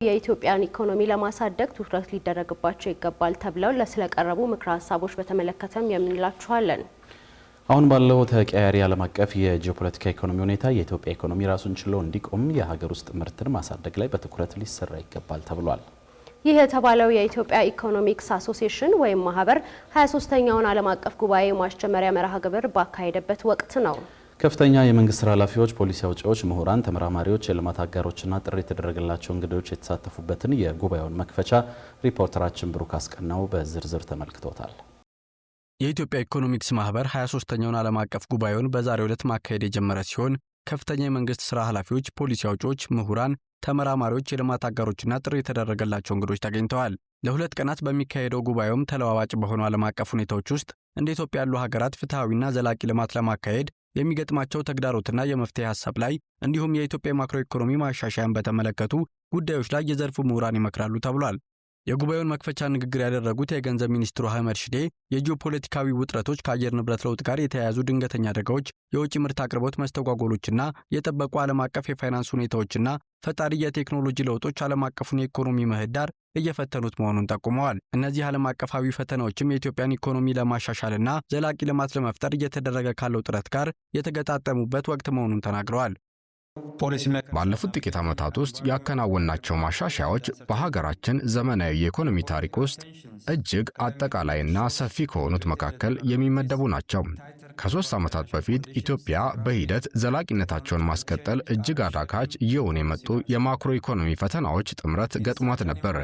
የኢትዮጵያን ኢኮኖሚ ለማሳደግ ትኩረት ሊደረግባቸው ይገባል ተብለው ለስለቀረቡ ምክረ ሀሳቦች በተመለከተም የምንላችኋለን። አሁን ባለው ተቀያሪ ዓለም አቀፍ የጂኦፖለቲካ ኢኮኖሚ ሁኔታ የኢትዮጵያ ኢኮኖሚ ራሱን ችሎ እንዲቆም የሀገር ውስጥ ምርትን ማሳደግ ላይ በትኩረት ሊሰራ ይገባል ተብሏል። ይህ የተባለው የኢትዮጵያ ኢኮኖሚክስ አሶሲዬሽን ወይም ማህበር 23ኛውን ዓለም አቀፍ ጉባኤ ማስጀመሪያ መርሃ ግብር ባካሄደበት ወቅት ነው። ከፍተኛ የመንግስት ስራ ኃላፊዎች፣ ፖሊሲ አውጪዎች፣ ምሁራን፣ ተመራማሪዎች፣ የልማት አጋሮችና ጥሪ የተደረገላቸው እንግዶች የተሳተፉበትን የጉባኤውን መክፈቻ ሪፖርተራችን ብሩክ አስቀናው በዝርዝር ተመልክቶታል። የኢትዮጵያ ኢኮኖሚክስ ማህበር 23ኛውን ዓለም አቀፍ ጉባኤውን በዛሬው ዕለት ማካሄድ የጀመረ ሲሆን ከፍተኛ የመንግስት ስራ ኃላፊዎች፣ ፖሊሲ አውጪዎች፣ ምሁራን፣ ተመራማሪዎች፣ የልማት አጋሮችና ጥሪ የተደረገላቸው እንግዶች ተገኝተዋል። ለሁለት ቀናት በሚካሄደው ጉባኤውም ተለዋዋጭ በሆኑ ዓለም አቀፍ ሁኔታዎች ውስጥ እንደ ኢትዮጵያ ያሉ ሀገራት ፍትሐዊና ዘላቂ ልማት ለማካሄድ የሚገጥማቸው ተግዳሮትና የመፍትሄ ሐሳብ ላይ እንዲሁም የኢትዮጵያ ማክሮ ኢኮኖሚ ማሻሻያን በተመለከቱ ጉዳዮች ላይ የዘርፉ ምሁራን ይመክራሉ ተብሏል። የጉባኤውን መክፈቻ ንግግር ያደረጉት የገንዘብ ሚኒስትሩ አህመድ ሺዴ የጂኦፖለቲካዊ ውጥረቶች፣ ከአየር ንብረት ለውጥ ጋር የተያያዙ ድንገተኛ አደጋዎች፣ የውጭ ምርት አቅርቦት መስተጓጎሎችና የጠበቁ ዓለም አቀፍ የፋይናንስ ሁኔታዎችና ፈጣሪ የቴክኖሎጂ ለውጦች ዓለም አቀፉን የኢኮኖሚ ምህዳር እየፈተኑት መሆኑን ጠቁመዋል። እነዚህ ዓለም አቀፋዊ ፈተናዎችም የኢትዮጵያን ኢኮኖሚ ለማሻሻልና ዘላቂ ልማት ለመፍጠር እየተደረገ ካለው ጥረት ጋር የተገጣጠሙበት ወቅት መሆኑን ተናግረዋል። ባለፉት ጥቂት ዓመታት ውስጥ ያከናወናቸው ማሻሻያዎች በሀገራችን ዘመናዊ የኢኮኖሚ ታሪክ ውስጥ እጅግ አጠቃላይና ሰፊ ከሆኑት መካከል የሚመደቡ ናቸው። ከ3 ዓመታት በፊት ኢትዮጵያ በሂደት ዘላቂነታቸውን ማስቀጠል እጅግ አዳጋች እየሆኑ የመጡ የማክሮ ኢኮኖሚ ፈተናዎች ጥምረት ገጥሟት ነበር።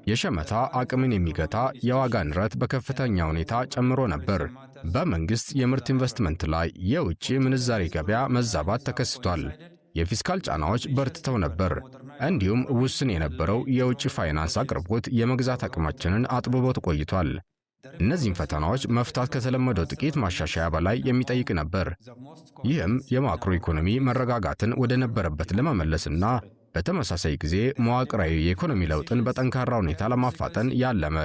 የሸመታ አቅምን የሚገታ የዋጋ ንረት በከፍተኛ ሁኔታ ጨምሮ ነበር። በመንግሥት የምርት ኢንቨስትመንት ላይ የውጭ ምንዛሬ ገበያ መዛባት ተከስቷል። የፊስካል ጫናዎች በርትተው ነበር። እንዲሁም ውስን የነበረው የውጭ ፋይናንስ አቅርቦት የመግዛት አቅማችንን አጥብቦት ቆይቷል። እነዚህን ፈተናዎች መፍታት ከተለመደው ጥቂት ማሻሻያ በላይ የሚጠይቅ ነበር። ይህም የማክሮ ኢኮኖሚ መረጋጋትን ወደ ነበረበት ለመመለስና በተመሳሳይ ጊዜ መዋቅራዊ የኢኮኖሚ ለውጥን በጠንካራ ሁኔታ ለማፋጠን ያለመ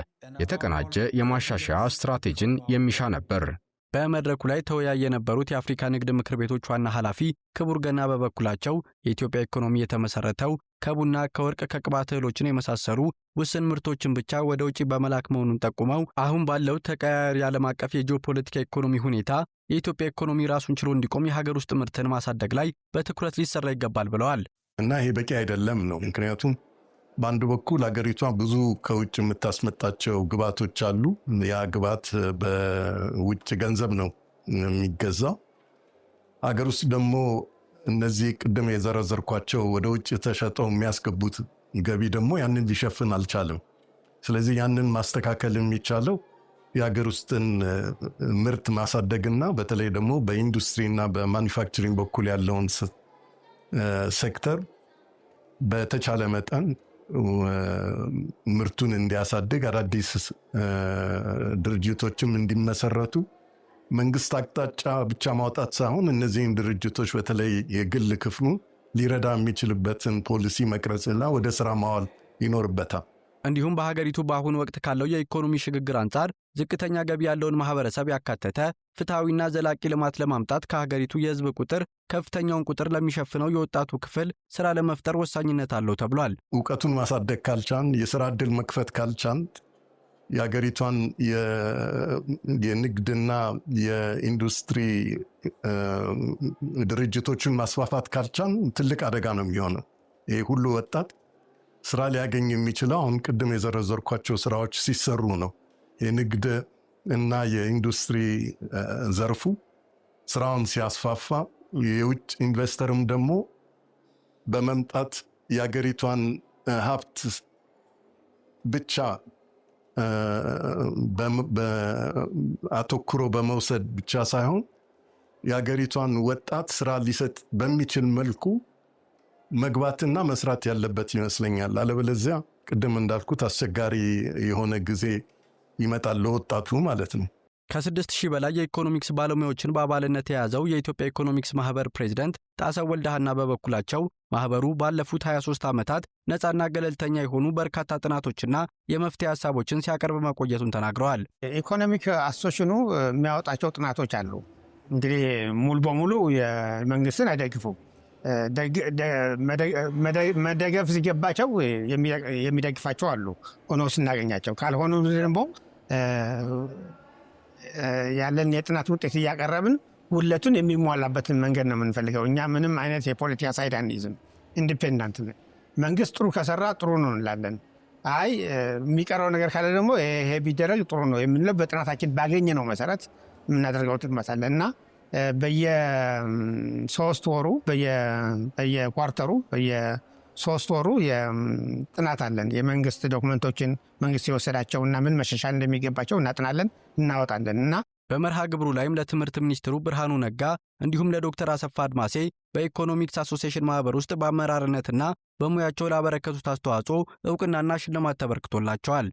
የተቀናጀ የማሻሻያ ስትራቴጂን የሚሻ ነበር። በመድረኩ ላይ ተወያይ የነበሩት የአፍሪካ ንግድ ምክር ቤቶች ዋና ኃላፊ ክቡር ገና በበኩላቸው የኢትዮጵያ ኢኮኖሚ የተመሰረተው ከቡና፣ ከወርቅ፣ ከቅባት እህሎችን የመሳሰሉ ውስን ምርቶችን ብቻ ወደ ውጪ በመላክ መሆኑን ጠቁመው አሁን ባለው ተቀያሪ ዓለም አቀፍ የጂኦፖለቲካ ኢኮኖሚ ሁኔታ የኢትዮጵያ ኢኮኖሚ ራሱን ችሎ እንዲቆም የሀገር ውስጥ ምርትን ማሳደግ ላይ በትኩረት ሊሰራ ይገባል ብለዋል። እና ይሄ በቂ አይደለም ነው። ምክንያቱም በአንድ በኩል ሀገሪቷ ብዙ ከውጭ የምታስመጣቸው ግብዓቶች አሉ። ያ ግብዓት በውጭ ገንዘብ ነው የሚገዛው። ሀገር ውስጥ ደግሞ እነዚህ ቅድም የዘረዘርኳቸው ወደ ውጭ ተሸጠው የሚያስገቡት ገቢ ደግሞ ያንን ሊሸፍን አልቻለም። ስለዚህ ያንን ማስተካከል የሚቻለው የሀገር ውስጥን ምርት ማሳደግና በተለይ ደግሞ በኢንዱስትሪና በማኒፋክቸሪንግ በኩል ያለውን ሴክተር በተቻለ መጠን ምርቱን እንዲያሳድግ አዳዲስ ድርጅቶችም እንዲመሰረቱ መንግስት አቅጣጫ ብቻ ማውጣት ሳይሆን እነዚህን ድርጅቶች በተለይ የግል ክፍሉ ሊረዳ የሚችልበትን ፖሊሲ መቅረጽና ወደ ስራ ማዋል ይኖርበታል። እንዲሁም በሀገሪቱ በአሁኑ ወቅት ካለው የኢኮኖሚ ሽግግር አንጻር ዝቅተኛ ገቢ ያለውን ማህበረሰብ ያካተተ ፍትሐዊና ዘላቂ ልማት ለማምጣት ከሀገሪቱ የህዝብ ቁጥር ከፍተኛውን ቁጥር ለሚሸፍነው የወጣቱ ክፍል ስራ ለመፍጠር ወሳኝነት አለው ተብሏል። እውቀቱን ማሳደግ ካልቻን፣ የስራ ዕድል መክፈት ካልቻን፣ የሀገሪቷን የንግድና የኢንዱስትሪ ድርጅቶችን ማስፋፋት ካልቻን ትልቅ አደጋ ነው የሚሆነው። ይሄ ሁሉ ወጣት ስራ ሊያገኝ የሚችለው አሁን ቅድም የዘረዘርኳቸው ስራዎች ሲሰሩ ነው። የንግድ እና የኢንዱስትሪ ዘርፉ ስራውን ሲያስፋፋ የውጭ ኢንቨስተርም ደግሞ በመምጣት የሀገሪቷን ሀብት ብቻ አተኩሮ በመውሰድ ብቻ ሳይሆን የሀገሪቷን ወጣት ስራ ሊሰጥ በሚችል መልኩ መግባትና መስራት ያለበት ይመስለኛል። አለበለዚያ ቅድም እንዳልኩት አስቸጋሪ የሆነ ጊዜ ይመጣል ለወጣቱ ማለት ነው። ከ6000 በላይ የኢኮኖሚክስ ባለሙያዎችን በአባልነት የያዘው የኢትዮጵያ ኢኮኖሚክስ ማህበር ፕሬዝዳንት ጣሰው ወልደሃና በበኩላቸው ማህበሩ ባለፉት 23 ዓመታት ነፃና ገለልተኛ የሆኑ በርካታ ጥናቶችና የመፍትሄ ሐሳቦችን ሲያቀርብ መቆየቱን ተናግረዋል። ኢኮኖሚክ አሶሲዬሽኑ የሚያወጣቸው ጥናቶች አሉ። እንግዲህ ሙሉ በሙሉ የመንግስትን አይደግፉም። መደገፍ ሲገባቸው የሚደግፋቸው አሉ ሆነው ስናገኛቸው፣ ካልሆኑ ደግሞ ያለን የጥናት ውጤት እያቀረብን ሁለቱን የሚሟላበትን መንገድ ነው የምንፈልገው። እኛ ምንም አይነት የፖለቲካ ሳይድ አንይዝም፣ ኢንዲፔንዳንት ነን። መንግስት ጥሩ ከሰራ ጥሩ ነው እንላለን። አይ የሚቀረው ነገር ካለ ደግሞ ይሄ ቢደረግ ጥሩ ነው የምንለው በጥናታችን ባገኘ ነው መሰረት የምናደርገው ጥናት አለ እና በየ3 ወሩ በየኳርተሩ በየ3 ወሩ ጥናት አለን። የመንግስት ዶክመንቶችን መንግስት የወሰዳቸው እና ምን መሻሻል እንደሚገባቸው እናጥናለን፣ እናወጣለን እና በመርሃ ግብሩ ላይም ለትምህርት ሚኒስትሩ ብርሃኑ ነጋ እንዲሁም ለዶክተር አሰፋ አድማሴ በኢኮኖሚክስ አሶሲዬሽን ማህበር ውስጥ በአመራርነትና በሙያቸው ላበረከቱት አስተዋጽኦ እውቅናና ሽልማት ተበርክቶላቸዋል።